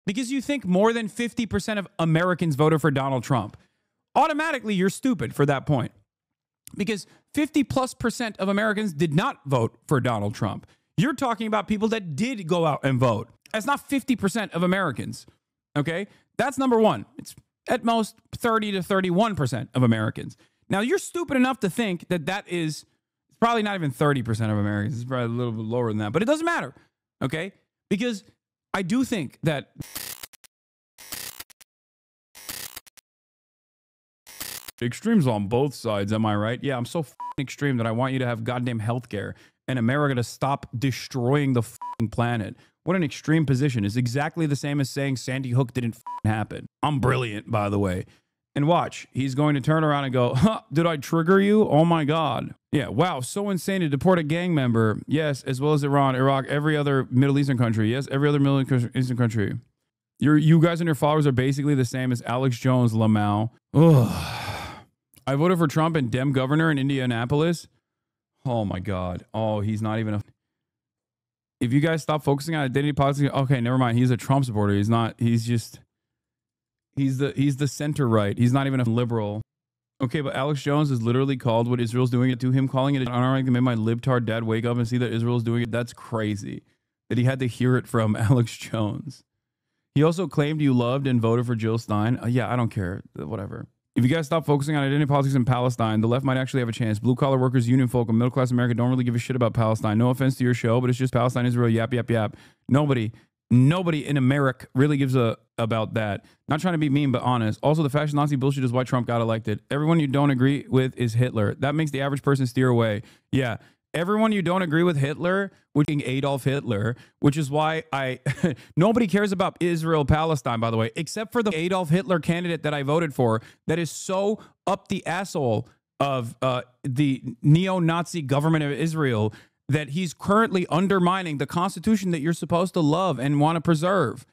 because you think more than 50% of Americans voted for Donald Trump. Automatically, you're stupid for that point. Because 50+% of Americans did not vote for Donald Trump. You're talking about people that did go out and vote. That's not 50% of Americans. Okay? That's number one. It's at most 30 to 31% of Americans. Now, you're stupid enough to think that that is probably not even 30% of Americans. It's probably a little bit lower than that. But it doesn't matter. Okay? Because I do think that extremes on both sides, am I right? Yeah, I'm so extreme that I want you to have goddamn healthcare and America to stop destroying the planet. What an extreme position. It's exactly the same as saying Sandy Hook didn't happen. I'm brilliant, by the way. And watch, he's going to turn around and go, huh, did I trigger you? Oh my God. Yeah, wow, so insane to deport a gang member. Yes, as well as Iran, Iraq, every other Middle Eastern country. Yes, every other Middle Eastern country. You guys and your followers are basically the same as Alex Jones, Lamau. Ugh. I voted for Trump and Dem governor in Indianapolis. Oh my God. Oh, he's not even a... If you guys stop focusing on identity politics, okay, never mind. He's a Trump supporter. He's not, he's just, he's the center right. He's not even a liberal. Okay, but Alex Jones is literally called what Israel's doing it to him, calling it unironic, made my libtard dad wake up and see that Israel's doing it. That's crazy that he had to hear it from Alex Jones. He also claimed you loved and voted for Jill Stein. Yeah, I don't care. Whatever. If you guys stop focusing on identity politics in Palestine, the left might actually have a chance. Blue-collar workers, union folk, and middle-class America don't really give a shit about Palestine. No offense to your show, but it's just Palestine, Israel, yap, yap, yap. Nobody in America really gives a about that. Not trying to be mean, but honest. Also, the fascist Nazi bullshit is why Trump got elected. Everyone you don't agree with is Hitler. That makes the average person steer away. Yeah. Everyone you don't agree with Hitler, which is Adolf Hitler, which is why nobody cares about Israel, Palestine, by the way, except for the Adolf Hitler candidate that I voted for that is so up the asshole of the neo-Nazi government of Israel that he's currently undermining the Constitution that you're supposed to love and want to preserve,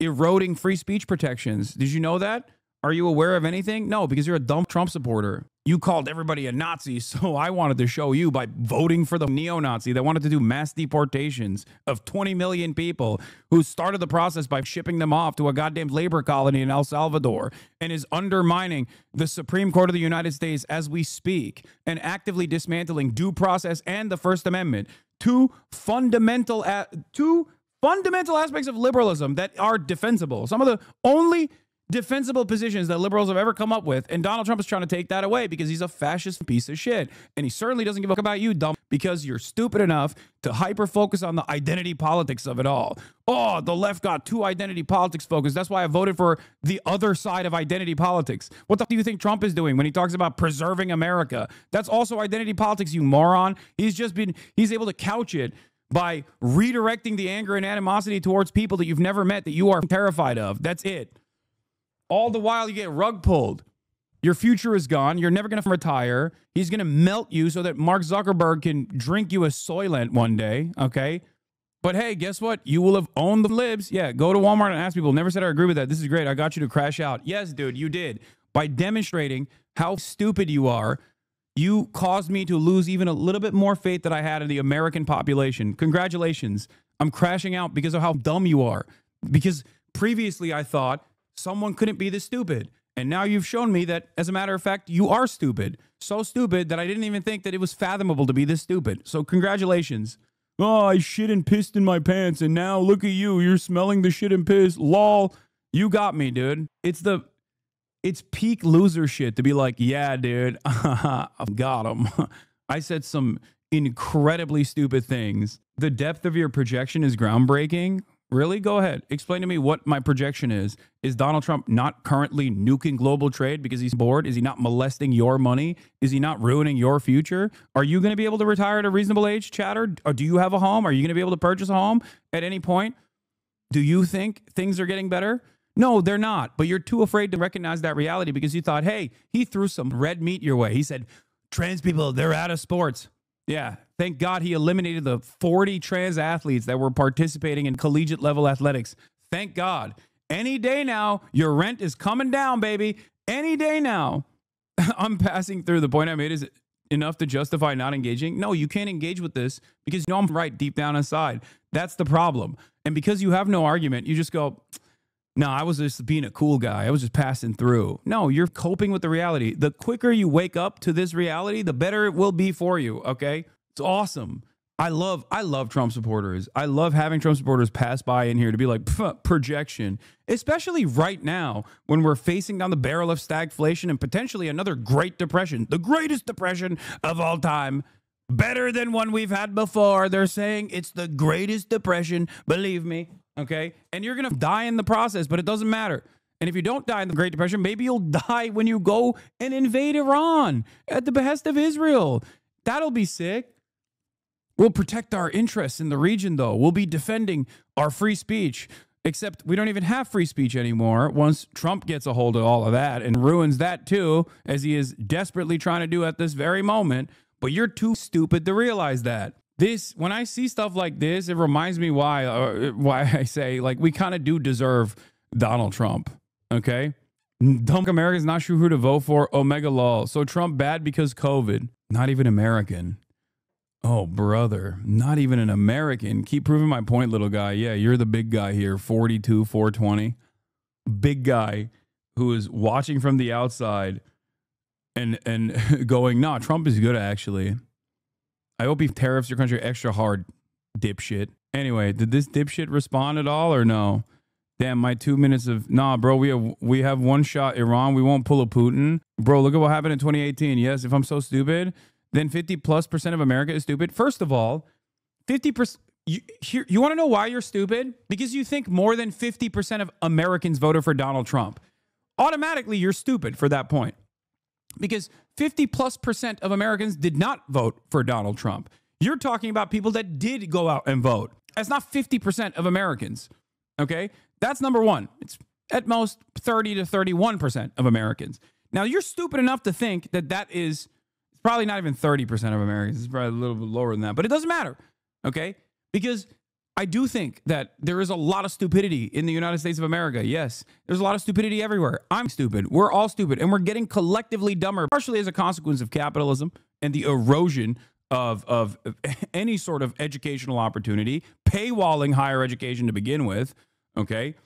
eroding free speech protections. Did you know that? Are you aware of anything? No, because you're a dumb Trump supporter. You called everybody a Nazi, so I wanted to show you by voting for the neo-Nazi that wanted to do mass deportations of 20 million people who started the process by shipping them off to a goddamn labor colony in El Salvador and is undermining the Supreme Court of the United States as we speak and actively dismantling due process and the First Amendment. Two fundamental aspects of liberalism that are defensible. Some of the only defensible positions that liberals have ever come up with, and Donald Trump is trying to take that away because he's a fascist piece of shit. And he certainly doesn't give a fuck about you, dumb, because you're stupid enough to hyper-focus on the identity politics of it all. Oh, the left got too identity politics focused. That's why I voted for the other side of identity politics. What the fuck do you think Trump is doing when he talks about preserving America? That's also identity politics, you moron. He's able to couch it by redirecting the anger and animosity towards people that you've never met, that you are terrified of. That's it. All the while you get rug pulled. Your future is gone. You're never going to retire. He's going to melt you so that Mark Zuckerberg can drink you a Soylent one day, okay? But hey, guess what? You will have owned the libs. Yeah, go to Walmart and ask people. Never said I agree with that. This is great. I got you to crash out. Yes, dude, you did. By demonstrating how stupid you are, you caused me to lose even a little bit more faith that I had in the American population. Congratulations. I'm crashing out because of how dumb you are. Because previously I thought someone couldn't be this stupid. And now you've shown me that, as a matter of fact, you are stupid. So stupid that I didn't even think that it was fathomable to be this stupid. So congratulations. Oh, I shit and pissed in my pants, and now look at you. You're smelling the shit and piss. Lol. You got me, dude. It's peak loser shit to be like, yeah, dude, I've got him. I said some incredibly stupid things. The depth of your projection is groundbreaking. Really? Go ahead. Explain to me what my projection is. Is Donald Trump not currently nuking global trade because he's bored? Is he not molesting your money? Is he not ruining your future? Are you going to be able to retire at a reasonable age, Chatter? Or do you have a home? Are you going to be able to purchase a home at any point? Do you think things are getting better? No, they're not. But you're too afraid to recognize that reality because you thought, hey, he threw some red meat your way. He said, trans people, they're out of sports. Yeah, thank God he eliminated the 40 trans athletes that were participating in collegiate level athletics. Thank God. Any day now, your rent is coming down, baby. Any day now. I'm passing through. The point I made is enough to justify not engaging. No, you can't engage with this because you know I'm right deep down inside. That's the problem. And because you have no argument, you just go, No, I was just being a cool guy. I was just passing through. No, you're coping with the reality. The quicker you wake up to this reality, the better it will be for you, okay? It's awesome. I love Trump supporters. I love having Trump supporters pass by in here to be like, projection, especially right now when we're facing down the barrel of stagflation and potentially another Great Depression, the greatest depression of all time. Better than one we've had before. They're saying it's the greatest depression. Believe me. Okay. And you're going to die in the process, but it doesn't matter. And if you don't die in the Great Depression, maybe you'll die when you go and invade Iran at the behest of Israel. That'll be sick. We'll protect our interests in the region, though. We'll be defending our free speech. Except we don't even have free speech anymore once Trump gets a hold of all of that and ruins that too, as he is desperately trying to do at this very moment. But you're too stupid to realize that. When I see stuff like this, it reminds me why I say, like, we kind of do deserve Donald Trump, okay? Dumb Americans not sure who to vote for, Omega lol. So Trump bad because COVID. Not even American. Oh, brother. Not even an American. Keep proving my point, little guy. Yeah, you're the big guy here, 42, 420. Big guy who is watching from the outside and going, nah, Trump is good, actually. I hope he tariffs your country extra hard, dipshit. Anyway, did this dipshit respond at all or no? Damn, my 2 minutes of, nah, bro, we have one shot Iran. We won't pull a Putin. Bro, look at what happened in 2018. Yes, if I'm so stupid, then 50+% of America is stupid. First of all, 50%. You want to know why you're stupid? Because you think more than 50% of Americans voted for Donald Trump. Automatically, you're stupid for that point. Because 50+% of Americans did not vote for Donald Trump. You're talking about people that did go out and vote. That's not 50% of Americans. Okay? That's number one. It's at most 30 to 31% of Americans. Now, you're stupid enough to think that is probably not even 30% of Americans. It's probably a little bit lower than that. But it doesn't matter. Okay? Because I do think that there is a lot of stupidity in the United States of America. Yes, there's a lot of stupidity everywhere. I'm stupid. We're all stupid. And we're getting collectively dumber, partially as a consequence of capitalism and the erosion of any sort of educational opportunity, paywalling higher education to begin with. Okay?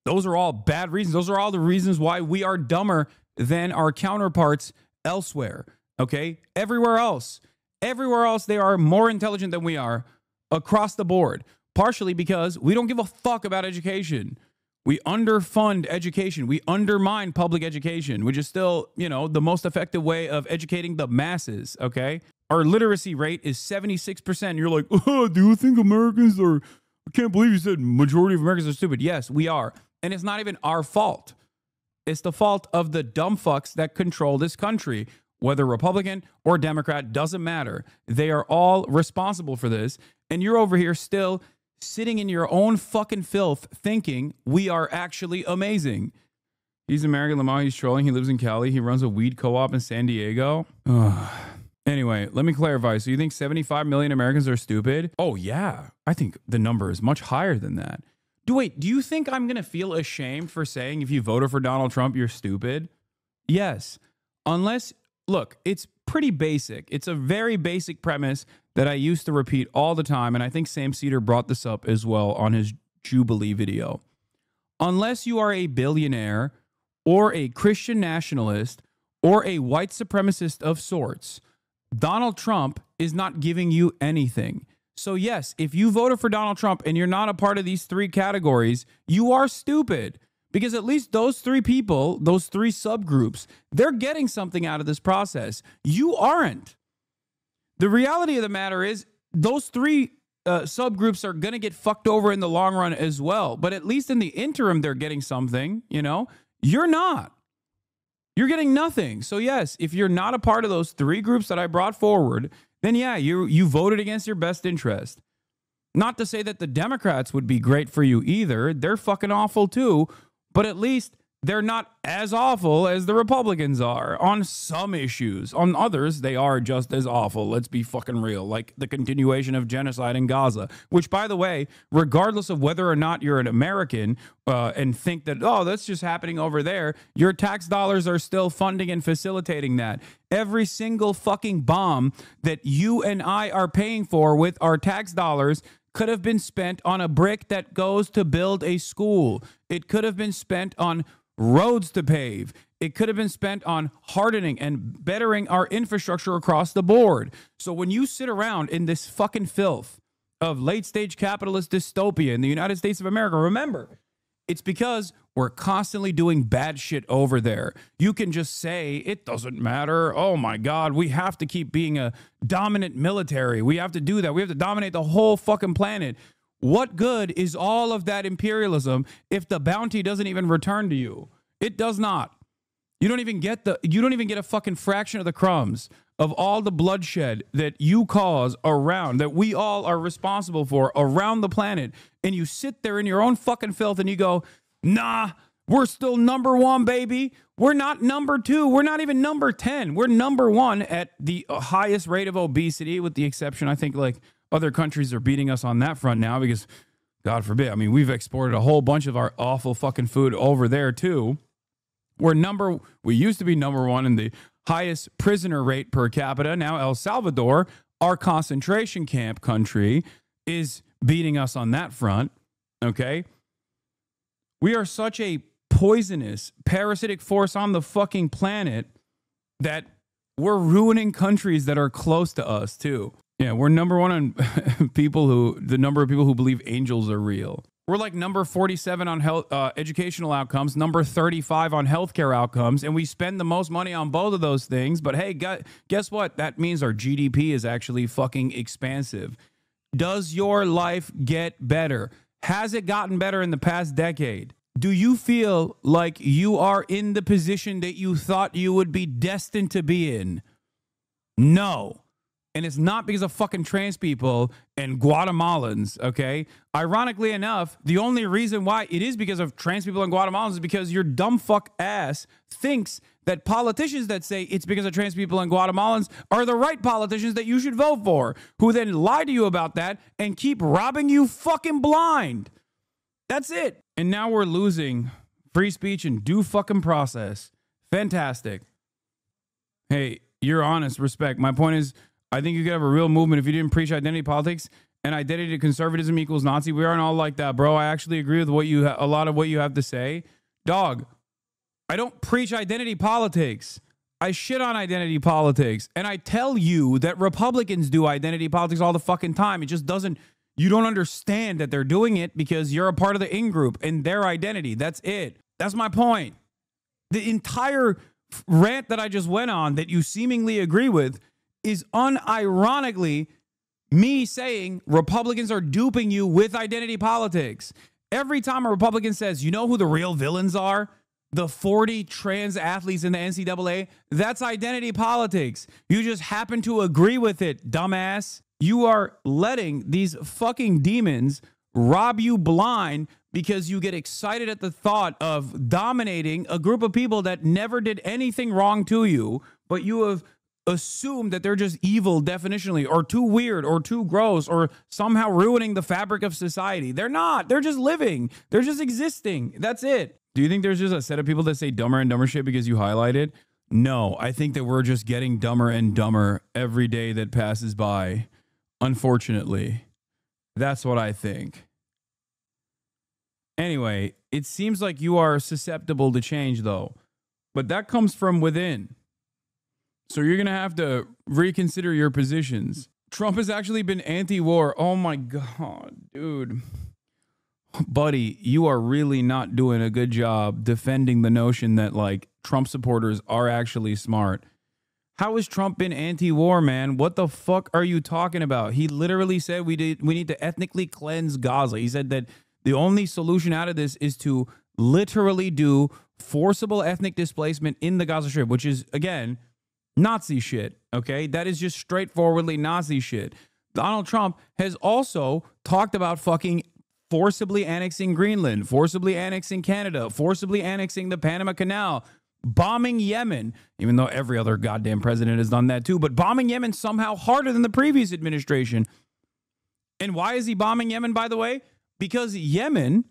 Those are all bad reasons. Those are all the reasons why we are dumber than our counterparts elsewhere. Okay? Everywhere else, they are more intelligent than we are. Across the board, partially because we don't give a fuck about education. We underfund education. We undermine public education, which is still, the most effective way of educating the masses, okay? Our literacy rate is 76%. You're like, oh, do you think Americans are, I can't believe you said majority of Americans are stupid. Yes, we are. And it's not even our fault. It's the fault of the dumb fucks that control this country. Whether Republican or Democrat, doesn't matter. They are all responsible for this. And you're over here still sitting in your own fucking filth thinking we are actually amazing. He's American Lamar. He's trolling. He lives in Cali. He runs a weed co-op in San Diego. Anyway, let me clarify. So you think 75 million Americans are stupid? Oh, yeah. I think the number is much higher than that. Do you think I'm going to feel ashamed for saying if you voted for Donald Trump, you're stupid? Yes. Unless... Look, it's pretty basic. It's a very basic premise that I used to repeat all the time, and I think Sam Cedar brought this up as well on his Jubilee video. Unless you are a billionaire or a Christian nationalist or a white supremacist of sorts, Donald Trump is not giving you anything. So yes, if you voted for Donald Trump and you're not a part of these three categories, you are stupid. Because at least those three people, those three subgroups, they're getting something out of this process. You aren't. The reality of the matter is those three subgroups are going to get fucked over in the long run as well. But at least in the interim, they're getting something, You're not. You're getting nothing. So yes, if you're not a part of those three groups that I brought forward, then yeah, you voted against your best interest. Not to say that the Democrats would be great for you either. They're fucking awful too. But at least they're not as awful as the Republicans are on some issues. On others, they are just as awful. Let's be fucking real. Like the continuation of genocide in Gaza, which, by the way, regardless of whether or not you're an American and think that, oh, that's just happening over there, your tax dollars are still funding and facilitating that. Every single fucking bomb that you and I are paying for with our tax dollars could have been spent on a brick that goes to build a school. It could have been spent on roads to pave. It could have been spent on hardening and bettering our infrastructure across the board. So when you sit around in this fucking filth of late-stage capitalist dystopia in the United States of America, remember, it's because we're constantly doing bad shit over there. You can just say, it doesn't matter. Oh my God, we have to keep being a dominant military. We have to do that. We have to dominate the whole fucking planet. What good is all of that imperialism if the bounty doesn't even return to you? It does not. You don't even get a fucking fraction of the crumbs of all the bloodshed that you cause around, that we all are responsible for around the planet. And you sit there in your own fucking filth and you go, nah, we're still number one, baby. We're not number two. We're not even number 10. We're number one at the highest rate of obesity, with the exception, I think, like other countries are beating us on that front now because, God forbid, I mean, we've exported a whole bunch of our awful fucking food over there too. We used to be number one in the highest prisoner rate per capita. Now El Salvador, our concentration camp country, is beating us on that front. Okay. We are such a poisonous, parasitic force on the fucking planet that we're ruining countries that are close to us too. Yeah, we're number one on the number of people who believe angels are real. We're like number 47 on health, educational outcomes, number 35 on healthcare outcomes, and we spend the most money on both of those things. But hey, guess what? That means our GDP is actually fucking expansive. Does your life get better? Has it gotten better in the past decade? Do you feel like you are in the position that you thought you would be destined to be in? No. And it's not because of fucking trans people and Guatemalans, okay? Ironically enough, the only reason why it is because of trans people and Guatemalans is because your dumb fuck ass thinks that politicians that say it's because of trans people and Guatemalans are the right politicians that you should vote for, who then lie to you about that and keep robbing you fucking blind. That's it. And now we're losing free speech and due fucking process. Fantastic. Hey, you're honest, respect. My point is, I think you could have a real movement if you didn't preach identity politics and identity to conservatism equals Nazi. We aren't all like that, bro. I actually agree with a lot of what you have to say. Dog, I don't preach identity politics. I shit on identity politics. And I tell you that Republicans do identity politics all the fucking time. It just doesn't, you don't understand that they're doing it because you're a part of the in-group and their identity. That's it. That's my point. The entire rant that I just went on that you seemingly agree with is unironically me saying Republicans are duping you with identity politics. Every time a Republican says, you know who the real villains are? The 40 trans athletes in the NCAA. That's identity politics. You just happen to agree with it, dumbass. You are letting these fucking demons rob you blind because you get excited at the thought of dominating a group of people that never did anything wrong to you, but you have assume that they're just evil definitionally or too weird or too gross or somehow ruining the fabric of society. They're not. They're just living. They're just existing. That's it. Do you think there's just a set of people that say dumber and dumber shit because you highlight it? No, I think that we're just getting dumber and dumber every day that passes by. Unfortunately, that's what I think. Anyway, it seems like you are susceptible to change though, but that comes from within. So you're going to have to reconsider your positions. Trump has actually been anti-war. Oh my God, dude. Buddy, you are really not doing a good job defending the notion that like Trump supporters are actually smart. How has Trump been anti-war, man? What the fuck are you talking about? He literally said we need to ethnically cleanse Gaza. He said that the only solution out of this is to literally do forcible ethnic displacement in the Gaza Strip, which is, again, Nazi shit, okay? That is just straightforwardly Nazi shit. Donald Trump has also talked about fucking forcibly annexing Greenland, forcibly annexing Canada, forcibly annexing the Panama Canal, bombing Yemen, even though every other goddamn president has done that too, but bombing Yemen somehow harder than the previous administration. And why is he bombing Yemen, by the way? Because Yemen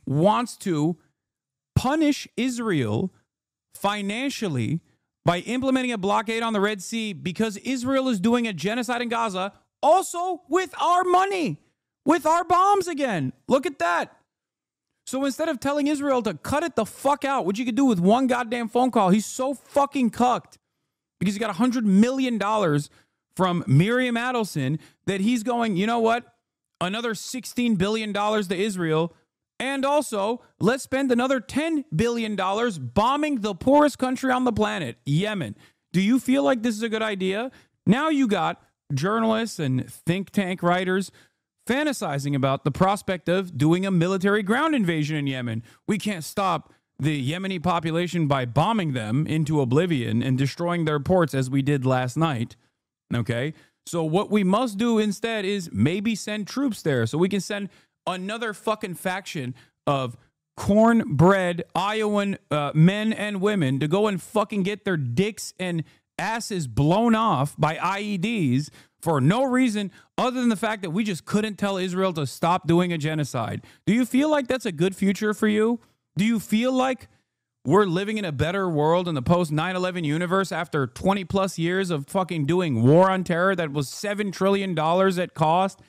wants to punish Israel financially by implementing a blockade on the Red Sea because Israel is doing a genocide in Gaza, also with our money. with our bombs again. Look at that. So instead of telling Israel to cut it the fuck out, which you could do with one goddamn phone call, he's so fucking cucked because he got $100 million from Miriam Adelson that he's going, you know what? Another $16 billion to Israel. And also, let's spend another $10 billion bombing the poorest country on the planet, Yemen. Do you feel like this is a good idea? Now you got journalists and think tank writers fantasizing about the prospect of doing a military ground invasion in Yemen. We can't stop the Yemeni population by bombing them into oblivion and destroying their ports as we did last night. Okay? So what we must do instead is maybe send troops there so we can send another fucking faction of cornbread Iowan men and women to go and fucking get their dicks and asses blown off by IEDs for no reason other than the fact that we just couldn't tell Israel to stop doing a genocide. Do you feel like that's a good future for you? Do you feel like we're living in a better world in the post 9/11 universe after 20 plus years of fucking doing war on terror that was $7 trillion at cost?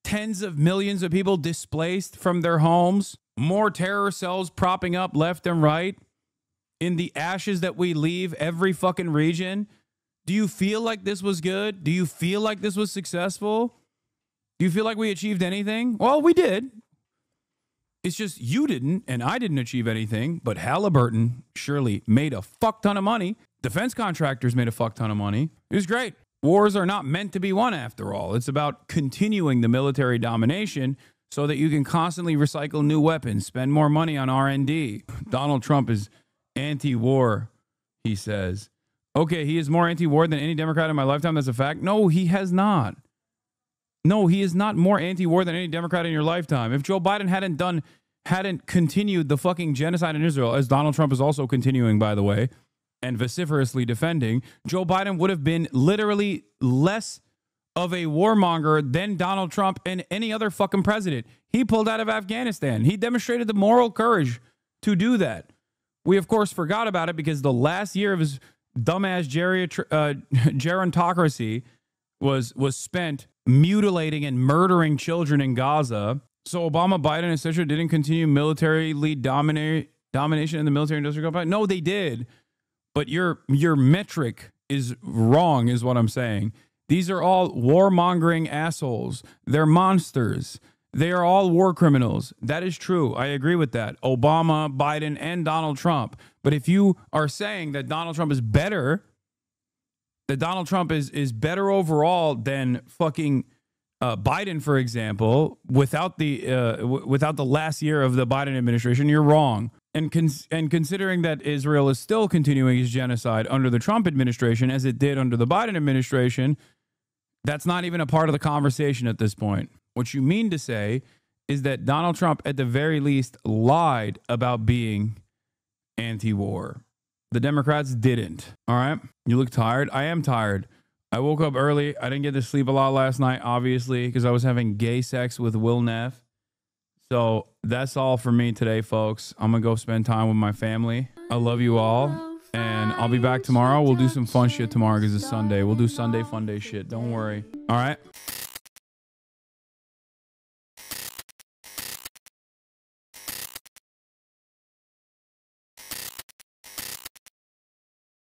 Tens of millions of people displaced from their homes, more terror cells propping up left and right in the ashes that we leave every fucking region. Do you feel like this was good? Do you feel like this was successful? Do you feel like we achieved anything? Well, we did. It's just you didn't, and I didn't achieve anything, but Halliburton surely made a fuck ton of money. Defense contractors made a fuck ton of money. It was great. Wars are not meant to be won after all. It's about continuing the military domination so that you can constantly recycle new weapons, spend more money on R&D. Donald Trump is anti-war, he says. Okay, he is more anti-war than any Democrat in my lifetime. That's a fact. No, he has not. No, he is not more anti-war than any Democrat in your lifetime. If Joe Biden hadn't continued the fucking genocide in Israel, as Donald Trump is also continuing, by the way, and vociferously defending, Joe Biden would have been literally less of a warmonger than Donald Trump and any other fucking president. He pulled out of Afghanistan. He demonstrated the moral courage to do that. We, of course, forgot about it because the last year of his dumbass gerontocracy was spent mutilating and murdering children in Gaza. So Obama, Biden, etc. didn't continue militarily domination in the military industrial complex. No, they did. But your metric is wrong, is what I'm saying. These are all warmongering assholes. They're monsters. They are all war criminals. That is true. I agree with that. Obama, Biden, and Donald Trump. But if you are saying that Donald Trump is better, that Donald Trump is better overall than fucking Biden, for example, without the last year of the Biden administration, you're wrong. And considering that Israel is still continuing its genocide under the Trump administration, as it did under the Biden administration, that's not even a part of the conversation at this point. What you mean to say is that Donald Trump, at the very least, lied about being anti-war. The Democrats didn't. All right? You look tired. I am tired. I woke up early. I didn't get to sleep a lot last night, obviously, because I was having gay sex with Will Neff. So that's all for me today, folks. I'm going to go spend time with my family. I love you all. And I'll be back tomorrow. We'll do some fun shit tomorrow because it's Sunday. We'll do Sunday fun day shit. Don't worry. All right?